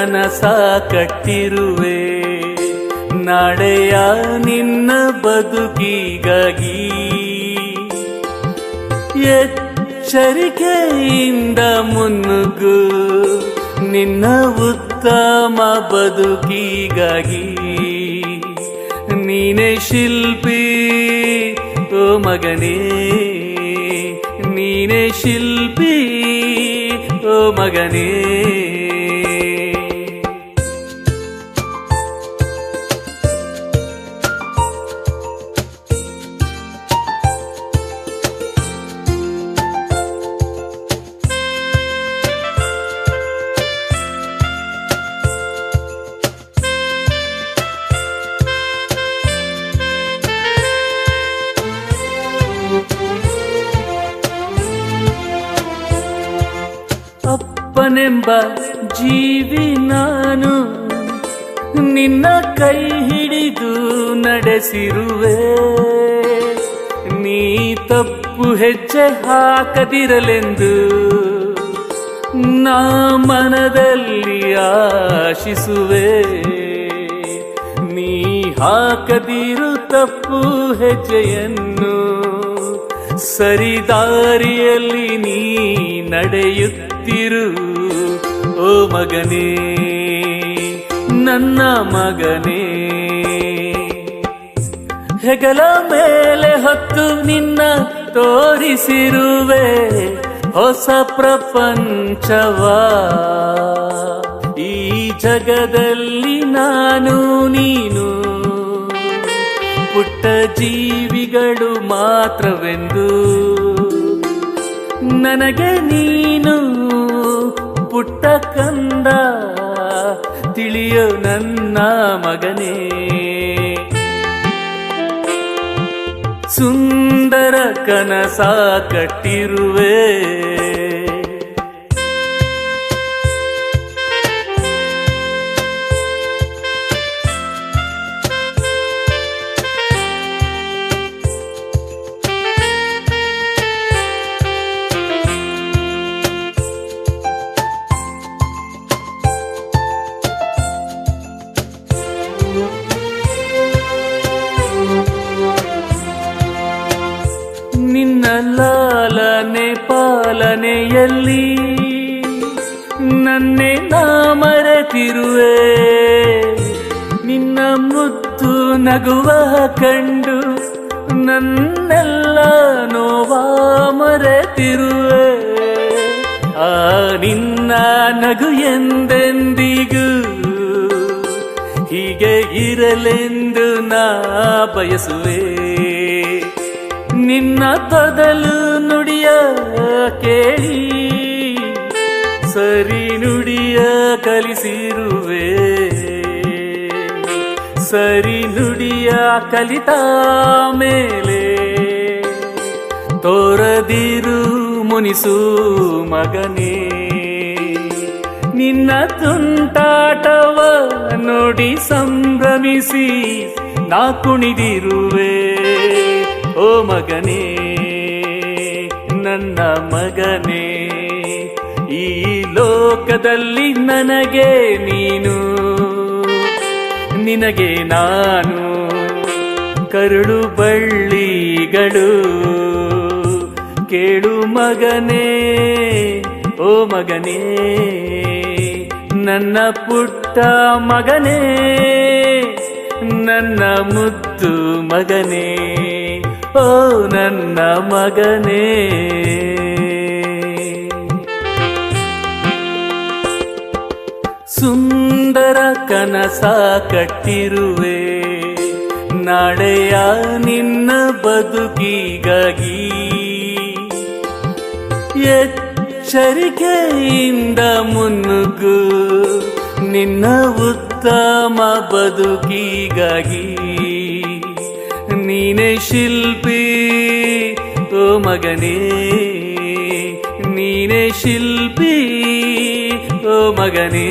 ಕನಸ ಕಟ್ಟಿರುವೆ ನಾಳೆಯ ನಿನ್ನ ಬದುಕಿಗಾಗಿ. ಎಚ್ಚರಿಕೆಯಿಂದ ಮುನ್ನುಗ್ಗು ನಿನ್ನ ಉತ್ತಮ ಬದುಕಿಗಾಗಿ. ನೀನೇ ಶಿಲ್ಪಿ ಓ ಮಗನೇ, ನೀನೇ ಶಿಲ್ಪಿ ಓ ಮಗನೇ. ಅಪ್ಪನೆಂಬ ಜೀವಿ ನಾನು ನಿನ್ನ ಕೈ ಹಿಡಿದು ನಡೆಸಿರುವೆ. ನೀ ತಪ್ಪು ಹೆಜ್ಜೆ ಹಾಕದಿರಲೆಂದು ನಾ ಮನದಲ್ಲಿ ಆಶಿಸುವೆ. ನೀ ಹಾಕದಿರು ತಪ್ಪು ಹೆಜ್ಜೆಯನ್ನು, ಸರಿದಾರಿಯಲ್ಲಿ ನೀ ನಡೆಯುತ್ತಿರು ಓ ಮಗನೇ, ನನ್ನ ಮಗನೇ. ಹೆಗಲ ಮೇಲೆ ಹೊತ್ತು ನಿನ್ನ ತೋರಿಸಿರುವೆ ಹೊಸ ಪ್ರಪಂಚವಾ. ಈ ಜಗದಲ್ಲಿ ನಾನು ನೀನು ಪುಟ್ಟ ಜೀವಿಗಳು ಮಾತ್ರವೆಂದು ನನಗೆ ನೀನು ಪುಟ್ಟ ಕಂದ ತಿಳಿಯೋ ನನ್ನ ಮಗನೇ. ಸುಂದರ ಕನಸ ಕಟ್ಟಿರುವೆ ನಿನ್ನ ಲಾಲನೆ ಪಾಲನೆಯಲ್ಲಿ ನನ್ನೇ ನಾ ಮರೆತಿರುವೆ. ನಿನ್ನ ಮುದ್ದು ನಗುವ ಕಂಡು ನನ್ನೆಲ್ಲ ನೋವ ಮರೆತಿರುವೆ. ಆ ನಿನ್ನ ನಗು ಎಂದೆಂದಿಗೂ ಹೀಗೆ ಇರಲೆಂದು ನಾ ಬಯಸುವೆ. ನಿನ್ನ ತೊದಲು ನುಡಿಯ ಕೇಳಿ ಸರಿ ನುಡಿಯ ಕಲಿಸಿರುವೆ. ಸರಿ ನುಡಿಯ ಕಲಿತ ಮೇಲೆ ತೋರದಿರು ಮುನಿಸು ಮಗನೇ. ನಿನ್ನ ತುಂಟಾಟವ ನೋಡಿ ಸಂಭ್ರಮಿಸಿ ನಾ ಕುಣಿದಿರುವೆ ಓ ಮಗನೇ, ನನ್ನ ಮಗನೇ. ಈ ಲೋಕದಲ್ಲಿ ನನಗೆ ನೀನು, ನಿನಗೆ ನಾನು ಕರುಳು ಬಳ್ಳಿಗಳು. ಕೇಳು ಮಗನೇ ಓ ಮಗನೇ, ನನ್ನ ಪುಟ್ಟ ಮಗನೇ, ನನ್ನ ಮುದ್ದು ಮಗನೇ, ಓ ನನ್ನ ಮಗನೇ. ಸುಂದರ ಕನಸ ಕಟ್ಟಿರುವೆ ನಾಳೆಯ ನಿನ್ನ ಬದುಕಿಗಾಗಿ. ಎಚ್ಚರಿಕೆಯಿಂದ ಮುನ್ನುಗ್ಗು ನಿನ್ನ ಉತ್ತಮ ಬದುಕಿಗಾಗಿ. ನೀನೇ ಶಿಲ್ಪಿ ಓ ಮಗನೇ, ನೀನೇ ಶಿಲ್ಪಿ ಓ ಮಗನೇ.